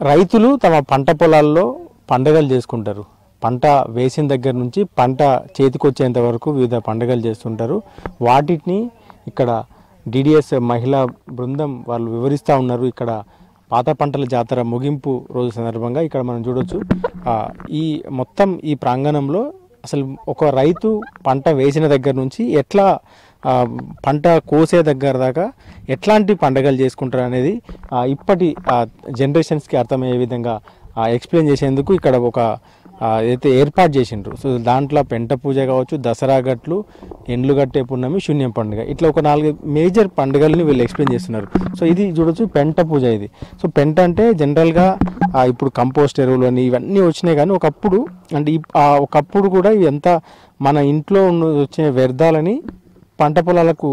రైతులు తమ పంట పొలాల్లో పండుగలు చేసుకుంటారు. పంట వేసిన దగ్గర నుంచి పంట చేతికొచ్చేంత వరకు వివిధ పండుగలు చేస్తుంటారు. వాటిని ఇక్కడ డిడిఎస్ మహిళా బృందం వాళ్ళు వివరిస్తూ ఉన్నారు. ఇక్కడ పాత పంటల జాతర ముగింపు రోజు సందర్భంగా ఇక్కడ మనం చూడొచ్చు. ఈ మొత్తం ఈ ప్రాంగణంలో అసలు ఒక రైతు పంట వేసిన దగ్గర నుంచి ఎట్లా పంట కోసే దగ్గర దాకా ఎట్లాంటి పండుగలు చేసుకుంటారు అనేది ఇప్పటి జనరేషన్స్కి అర్థమయ్యే విధంగా ఎక్స్ప్లెయిన్ చేసేందుకు ఇక్కడ ఒక అయితే ఏర్పాటు చేసిండ్రు. సో దాంట్లో పెంట పూజ కావచ్చు, దసరా గట్లు, ఎండ్లు గట్టే పున్నమి, శూన్యం పండుగ, ఇట్లా ఒక 4 మేజర్ పండుగల్ని వీళ్ళు ఎక్స్ప్లెయిన్ చేస్తున్నారు. సో ఇది చూడొచ్చు పెంట పూజ ఇది. సో పెంట అంటే జనరల్గా ఇప్పుడు కంపోస్ట్ ఎరువులు అని ఇవన్నీ వచ్చినాయి, కానీ ఒకప్పుడు అంటే ఒకప్పుడు కూడా ఇవి ఎంత మన ఇంట్లో వచ్చే వ్యర్థాలని పంట పొలాలకు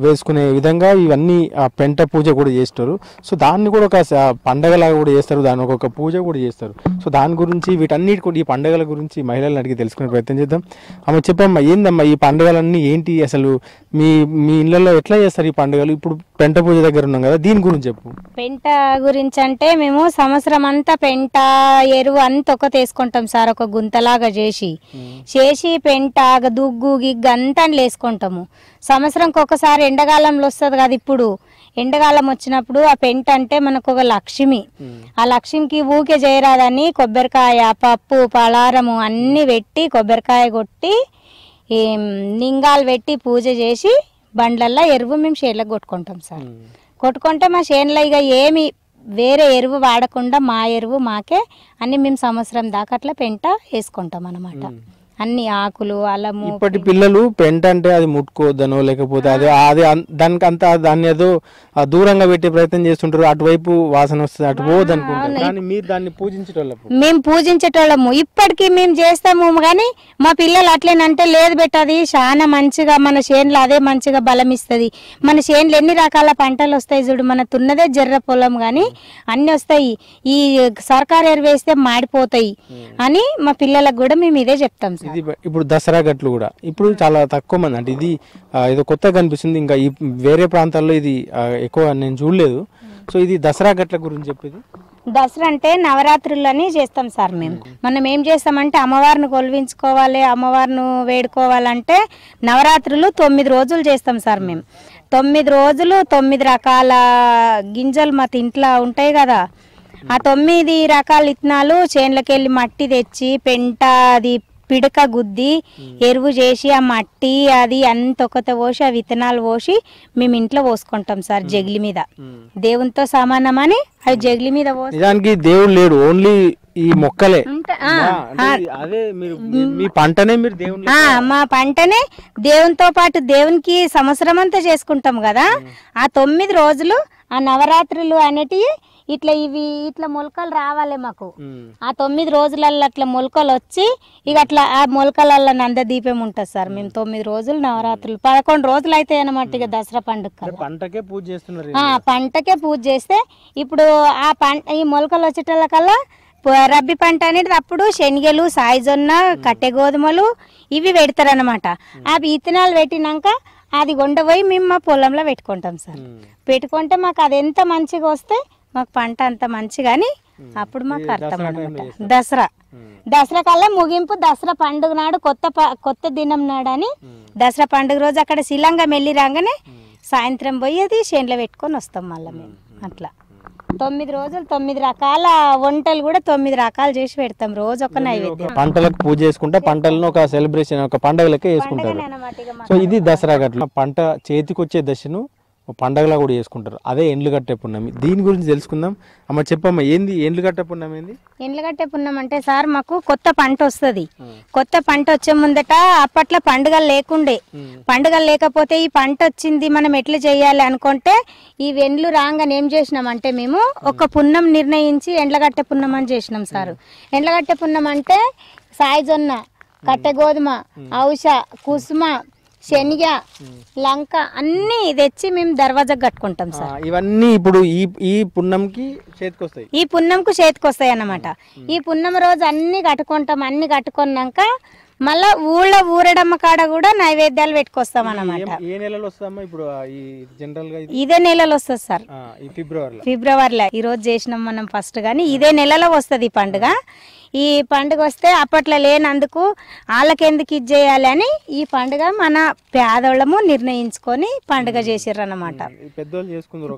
వేసుకునే విధంగా ఇవన్నీ పెంట పూజ కూడా చేస్తారు. సో దాన్ని కూడా ఒక పండగలాగా కూడా చేస్తారు, దాని ఒక పూజ కూడా చేస్తారు. సో దాని గురించి వీటన్నిటి కూడా ఈ పండుగల గురించి మహిళలను అడిగి తెలుసుకునే ప్రయత్నం చేద్దాం. అమ్మ చెప్పమ్మా, ఏందమ్మా ఈ పండుగలన్నీ ఏంటి, అసలు మీ మీ ఇళ్ళల్లో ఎట్లా చేస్తారు ఈ పండుగలు? ఇప్పుడు పెంట పూజ దగ్గర ఉన్నాం కదా, దీని గురించి చెప్పు. పెంట గురించి అంటే మేము సంవత్సరం అంతా పెంట ఎరువు అంతా ఒక తీసుకుంటాం సార్, ఒక గుంతలాగా చేసి పెంట దుగ్గు గిగ్గు అంతా వేసుకుంటాము. సంవత్సరంకి ఒకసారి ఎండాకాలంలో వస్తుంది కదా, ఇప్పుడు ఎండాకాలం వచ్చినప్పుడు ఆ పెంట అంటే మనకు ఒక లక్ష్మి. ఆ లక్ష్మికి ఊకే చేయరాదని కొబ్బరికాయ, పప్పు, పలారము అన్ని పెట్టి కొబ్బరికాయ కొట్టి నింగాలు పెట్టి పూజ చేసి బండ్లల్లో ఎరువు మేము చేనులకు కొట్టుకుంటాం సార్. కొట్టుకుంటే మా చేనులో ఇక ఏమి వేరే ఎరువు వాడకుండా మా ఎరువు మాకే అన్ని మేము సంవత్సరం దాకా అట్లా పెంట వేసుకుంటాం అన్నమాట. అన్ని ఆకులు, అల్లము. ఇప్పటి పిల్లలు పెంట అంటే అది ముట్టుకోవద్దనో లేకపోతే అదే అదే దానికి అంతా దాన్ని ఏదో దూరంగా పెట్టే ప్రయత్నం చేస్తుంటారు, అటువైపు వాసన వస్తుంది అటు పోవద్దు అనుకుంటారు. కానీ మీరు దాన్ని పూజించేటోళ్ళము, మేము పూజించేటోళ్ళము ఇప్పటికీ మేము చేస్తాము. కానీ మా పిల్లలు అట్లేనంటే లేదు పెట్టది చాలా మంచిగా మన చేనులో అదే మంచిగా బలం ఇస్తుంది. మన చేనులో ఎన్ని రకాల పంటలు వస్తాయి చూడు, మన తున్నదే జర్ర పొలం కానీ అన్ని వస్తాయి, ఈ సర్కారు ఎరువు వేస్తే మాడిపోతాయి అని మా పిల్లలకు కూడా మేము ఇదే చెప్తాం సార్. ఇది ఇప్పుడు దసరా గట్లు కూడా ఇప్పుడు చాలా తక్కువ మంది, అంటే ఇది ఏదో కొత్తగా కనిపిస్తుంది, ఇంకా ఈ వేరే ప్రాంతాల్లో ఇది ఎక్కువ నేను చూడలేదు. సో ఇది దసరా గట్ల గురించి చెప్పేది. దసరా అంటే నవరాత్రులని చేస్తాం సార్. మనం ఏం చేస్తామంటే అమ్మవారిని కొలువించుకోవాలి, అమ్మవారిని వేడుకోవాలంటే నవరాత్రులు 9 రోజులు చేస్తాం సార్. మేము 9 రోజులు 9 రకాల గింజలు మా ఇంట్లో ఉంటాయి కదా, ఆ 9 రకాల విత్తనాలు చేనులకి వెళ్ళి మట్టి తెచ్చి పెంట అది పిడక గుద్ది ఎరువు చేసి ఆ మట్టి అది అంత ఒకత పోసి ఆ విత్తనాలు పోసి మేము ఇంట్లో పోసుకుంటాం సార్. జగిలి మీద దేవునితో సమానమని అవి జగిలి మీద పోసి, నిజానికి దేవుడు లేడు, ఓన్లీ ఈ మొక్కలే. అదే మీ పంటనే మీరు దేవుని మా పంటనే దేవునితో పాటు దేవునికి సంవత్సరం అంతా చేసుకుంటాం కదా. ఆ 9 రోజులు ఆ నవరాత్రులు అనేటివి ఇట్లా ఇవి ఇట్లా మొలకలు రావాలి మాకు. ఆ 9 రోజులలో అట్లా మొలకలు వచ్చి ఇక అట్లా ఆ మొలకలలో నందదీపం ఉంటుంది సార్. మేము 9 రోజులు నవరాత్రులు 11 రోజులు అయితే అన్నమాట. ఇక దసరా పండుగ పంటకే పూజ చేస్తున్నారు. పంటకే పూజ చేస్తే ఇప్పుడు ఆ పంట ఈ మొలకలు వచ్చేటకల్లా రబ్బీ పంట అనేది అప్పుడు శనగలు, సాయిజొన్న, కట్టె గోధుమలు ఇవి పెడతారు అనమాట. ఆ విత్తనాలు పెట్టినాక అది కొండపోయి మేము మా పొలంలో పెట్టుకుంటాం సార్. పెట్టుకుంటే మాకు అది ఎంత మంచిగా వస్తే మాకు పంట అంత మంచిగాని అప్పుడు మాకు అర్థం అనమాట. దసరా కల్లా ముగింపు దసరా పండుగ నాడు కొత్త దినం నాడు అని దసరా పండుగ రోజు అక్కడ శిలంగా మెల్లి రాగానే సాయంత్రం పోయి అది చేనులో పెట్టుకొని వస్తాం మళ్ళీ మేము. అట్లా 9 రోజులు 9 రకాల వంటలు కూడా 9 రకాలు చేసి పెడతాం. రోజు ఒక నైవేద్యం. పంటలకు పూజ చేసుకుంటే పంటలను ఒక సెలబ్రేషన్, ఒక పండుగ లెక్క చేసుకుంటారు. సో ఇది దసరా గట్ల పంట చేతికొచ్చే దశను పండగలా కూడా చేసుకుంటారు. అదే ఎండ్లు గట్టే పున్నమి, దీని గురించి తెలుసుకుందాం. అమ్మ చెప్పమ్మా, ఏంది ఎండ్లు గట్టే పున్నమి? ఏంది ఎండ్లు గట్టే పున్నమి అంటే సార్ మాకు కొత్త పంట వస్తుంది. కొత్త పంట వచ్చే ముందట అప్పట్లో పండుగలు లేకుండే. పండుగలు లేకపోతే ఈ పంట వచ్చింది మనం ఎట్లా చేయాలి అనుకుంటే ఈ ఎండ్లు రాగానే ఏం చేసినామంటే మేము ఒక పున్నం నిర్ణయించి ఎండ్లగట్టే పున్నం అని చేసినాం సార్. ఎండ్లగట్టే పున్నం అంటే సాయిజొన్న, కట్టె గోధుమ, ఔష, కుసుమ, శనిగ, లంక అన్ని తెచ్చి మేము దర్వాజా కట్టుకుంటాం సార్. ఇవన్నీ ఇప్పుడు ఈ పున్నంకి చేతికొస్తాయి, ఈ పున్నంకు చేతికొస్తాయి అన్నమాట. ఈ పున్నం రోజు అన్ని కట్టుకుంటాం. అన్ని కట్టుకున్నాక మళ్ళా ఊళ్ళో ఊరడమ్మ కాడ కూడా నైవేద్యాలు పెట్టుకొస్తాం అన్నమాట. ఏ నెలలో వస్తుందమ్మా ఇప్పుడు ఈ జనరల్ గా ఇదే నెలలో వస్తుంది సార్, ఈ ఫిబ్రవరిలో. ఈ రోజు చేసినాం మనం ఫస్ట్ గానీ ఇదే నెలలో వస్తుంది ఈ పండుగ. ఈ పండుగ వస్తే అప్పట్లో లేనందుకు వాళ్ళకి ఎందుకు ఇది చేయాలి అని ఈ పండుగ మన పేదోళ్ళము నిర్ణయించుకొని పండుగ చేసిర్రు అన్నమాట.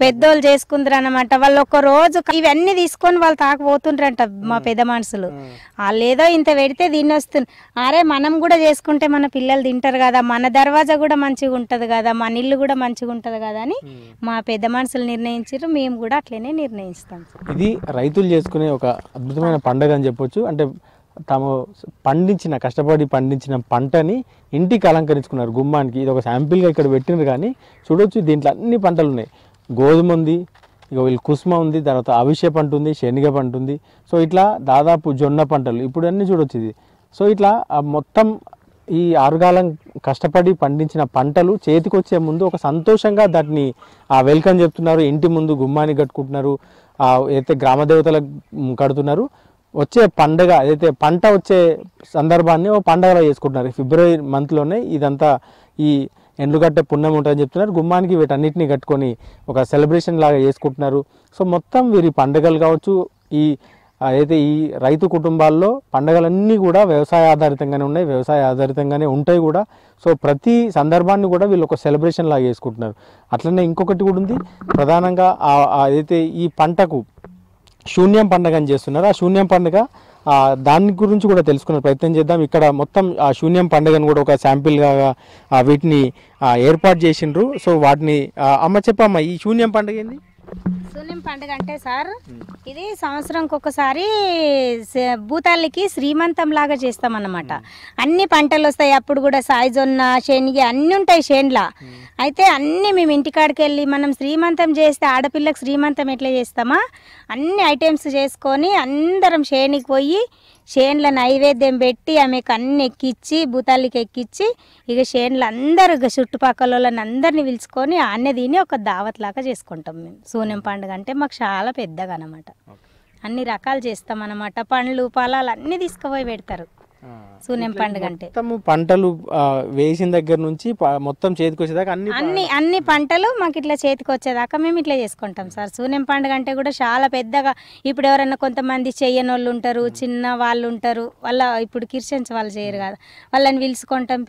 పెద్దోళ్ళు చేసుకుందరు అన్నమాట. వాళ్ళు ఒక రోజు ఇవన్నీ తీసుకొని వాళ్ళు తాకపోతుండ్రంట మా పెద్ద మనుషులు. వాళ్ళు ఏదో ఇంత పెడితే దీన్ని వస్తుంది, అరే మనం కూడా చేసుకుంటే మన పిల్లలు తింటారు కదా, మన దర్వాజా కూడా మంచిగా ఉంటది కదా, మన ఇల్లు కూడా మంచిగా ఉంటది కదా అని మా పెద్ద మనుషులు నిర్ణయించారు. మేము కూడా అట్లనే నిర్ణయిస్తాం. ఇది రైతులు చేసుకునే ఒక అద్భుతమైన పండుగ అని చెప్పొచ్చు. అంటే తాము కష్టపడి పండించిన పంటని ఇంటికి అలంకరించుకున్నారు గుమ్మానికి. ఇది ఒక శాంపిల్గా ఇక్కడ పెట్టినారు. కానీ చూడొచ్చు దీంట్లో అన్ని పంటలు ఉన్నాయి. గోధుమ ఉంది, ఇక వీళ్ళు కుసుమ ఉంది, తర్వాత అవిసె పంట ఉంది, శనగ పంట ఉంది. సో ఇట్లా దాదాపు జొన్న పంటలు ఇప్పుడు అన్నీ చూడొచ్చు ఇది. సో ఇట్లా మొత్తం ఈ ఆరుగాలం కష్టపడి పండించిన పంటలు చేతికొచ్చే ముందు ఒక సంతోషంగా దాన్ని వెల్కమ్ చెప్తున్నారు. ఇంటి ముందు గుమ్మానికి కట్టుకుంటున్నారు, అయితే గ్రామ దేవతలకు కడుతున్నారు. వచ్చే పండుగ ఏదైతే పంట వచ్చే సందర్భాన్ని ఓ పండుగలో చేసుకుంటున్నారు. ఫిబ్రవరి మంత్లోనే ఇదంతా ఈ ఎండ్లు కట్టే పుణ్యం ఉంటుందని చెప్తున్నారు. గుమ్మానికి వీటన్నిటిని కట్టుకొని ఒక సెలబ్రేషన్ లాగా చేసుకుంటున్నారు. సో మొత్తం వీరి పండుగలు కావచ్చు, ఈ అయితే ఈ రైతు కుటుంబాల్లో పండుగలన్నీ కూడా వ్యవసాయ ఆధారితంగానే ఉన్నాయి, వ్యవసాయ ఆధారితంగానే ఉంటాయి కూడా. సో ప్రతి సందర్భాన్ని కూడా వీళ్ళు ఒక సెలబ్రేషన్ లాగా చేసుకుంటున్నారు. అట్లనే ఇంకొకటి కూడా ఉంది, ప్రధానంగా ఏదైతే ఈ పంటకు శూన్యం పండుగ అని చేస్తున్నారు. ఆ శూన్యం పండుగ దాని గురించి కూడా తెలుసుకునే ప్రయత్నం చేద్దాం. ఇక్కడ మొత్తం ఆ శూన్యం పండుగను కూడా ఒక శాంపిల్గా వీటిని ఏర్పాటు చేసిండ్రు. సో వాటిని అమ్మ చెప్పమ్మ, ఈ శూన్యం పండుగ ఏంది? శూన్యం పండుగ అంటే సార్, ఇది సంవత్సరంకి ఒకసారి భూతాలకి శ్రీమంతం లాగా చేస్తాం అన్నమాట. అన్ని పంటలు వస్తాయి అప్పుడు కూడా, సాయిజొన్న, శనగ అన్నీ ఉంటాయి చేన్ల. అయితే అన్నీ మేము ఇంటికాడికి వెళ్ళి మనం శ్రీమంతం చేస్తే ఆడపిల్లకి శ్రీమంతం ఎట్లా చేస్తామా అన్ని ఐటమ్స్ చేసుకొని అందరం చేనికి పోయి చేన్ల నైవేద్యం పెట్టి ఆమెకు అన్ని ఎక్కిచ్చి భూతాలకి ఎక్కిచ్చి ఇక చేన్లు అందరూ చుట్టుపక్కల వాళ్ళని అందరినీ పిలుచుకొని ఆన్నే తిని ఒక దావత్ లాగా చేసుకుంటాం మేము. శూన్యం పండుగ అంటే మాకు చాలా పెద్దగా అన్నమాట. అన్ని రకాలు చేస్తాం అన్నమాట. పండ్లు పొలాలు అన్నీ తీసుకుపోయి పెడతారు శూన్యం పండుగ అంటే. పంటలు వేసిన దగ్గర నుంచి మొత్తం చేతికి వచ్చేదాకా అన్ని పంటలు మాకు ఇట్లా చేతికి వచ్చేదాకా మేము ఇట్లా చేసుకుంటాం సార్. శూన్యం పండుగ అంటే కూడా చాలా పెద్దగా. ఇప్పుడు ఎవరన్నా కొంతమంది చెయ్యని వాళ్ళు ఉంటారు, చిన్న వాళ్ళు ఉంటారు, వాళ్ళ ఇప్పుడు క్రిస్టియన్స్ వాళ్ళు చేయరు కదా, వాళ్ళని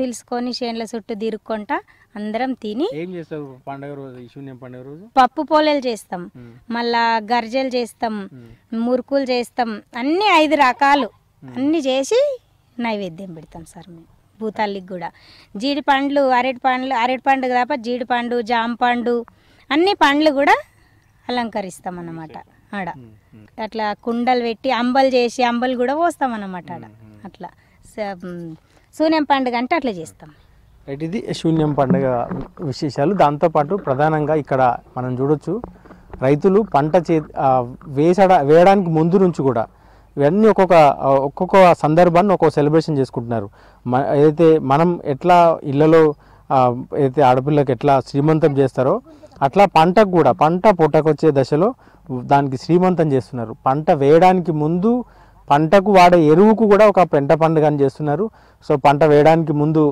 పిలుచుకొని చేనుల చుట్టూ తిరుక్కుంటా అందరం తిని పప్పు పోలేలు చేస్తాం, మళ్ళా గర్జలు చేస్తాం, మురుకులు చేస్తాం, అన్ని 5 రకాలు అన్ని చేసి నైవేద్యం పెడతాం సార్ మేము. భూతాలకి కూడా జీడి పండ్లు, అరటి పండు తప్ప జీడి పండు, జామ పండు అన్ని పండ్లు కూడా అలంకరిస్తాం అన్నమాట. ఆడ అట్లా కుండలు పెట్టి అంబలు చేసి అంబలు కూడా పోస్తాం అన్నమాట ఆడ. అట్లా శూన్యం పండుగ అంటే అట్లా చేస్తాం. ఇది శూన్యం పండుగ విశేషాలు. దాంతోపాటు ప్రధానంగా ఇక్కడ మనం చూడొచ్చు, రైతులు పంట వేయడానికి ముందు నుంచి కూడా ఇవన్నీ ఒక్కొక్క సందర్భాన్ని ఒక్కొక్క సెలబ్రేషన్ చేసుకుంటున్నారు. ఏదైతే మనం ఎట్లా ఇళ్లలో అయితే ఆడపిల్లకి ఎట్లా శ్రీమంతం చేస్తారో అట్లా పంటకు కూడా పంట పొట్టకొచ్చే దశలో దానికి శ్రీమంతం చేస్తున్నారు. పంట వేయడానికి ముందు పంటకు వాడే ఎరువుకు కూడా ఒక పెంట పండుగ అని చేస్తున్నారు. సో పంట వేయడానికి ముందు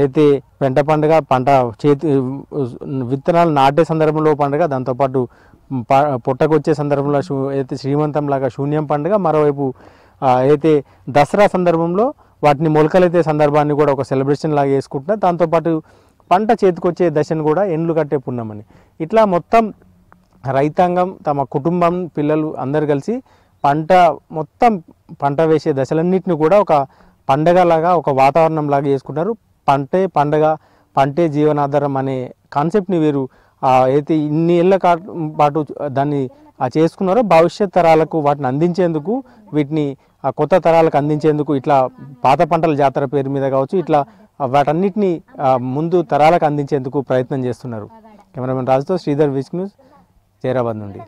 అయితే పెంట పండుగ, పంట విత్తనాలు నాటే సందర్భంలో పండుగ, దాంతోపాటు పొట్టకొచ్చే సందర్భంలో అయితే శ్రీమంతం లాగా శూన్యం పండుగ, మరోవైపు అయితే దసరా సందర్భంలో వాటిని మొలకలైతే సందర్భాన్ని కూడా ఒక సెలబ్రేషన్ లాగా చేసుకుంటున్నారు. దాంతోపాటు పంట చేతికొచ్చే దశను కూడా ఎండ్లు కట్టే పున్నమని. ఇట్లా మొత్తం రైతాంగం తమ కుటుంబం పిల్లలు అందరు కలిసి పంట వేసే దశలన్నింటినీ కూడా ఒక పండగలాగా ఒక వాతావరణం లాగా చేసుకుంటారు. పంటే పండగ, పంటే జీవనాధారం అనే కాన్సెప్ట్ని వీరు అయితే ఇన్ని ఏళ్ళ పాటు దాన్ని చేసుకున్నారో భవిష్యత్ తరాలకు వాటిని అందించేందుకు, వీటిని కొత్త తరాలకు అందించేందుకు ఇట్లా పాత పంటల జాతర పేరు మీద కావచ్చు ఇట్లా వాటన్నిటిని ముందు తరాలకు అందించేందుకు ప్రయత్నం చేస్తున్నారు. కెమెరామెన్ రాజుతో శ్రీధర్, విస్క్ న్యూస్, హైదరాబాద్ నుండి.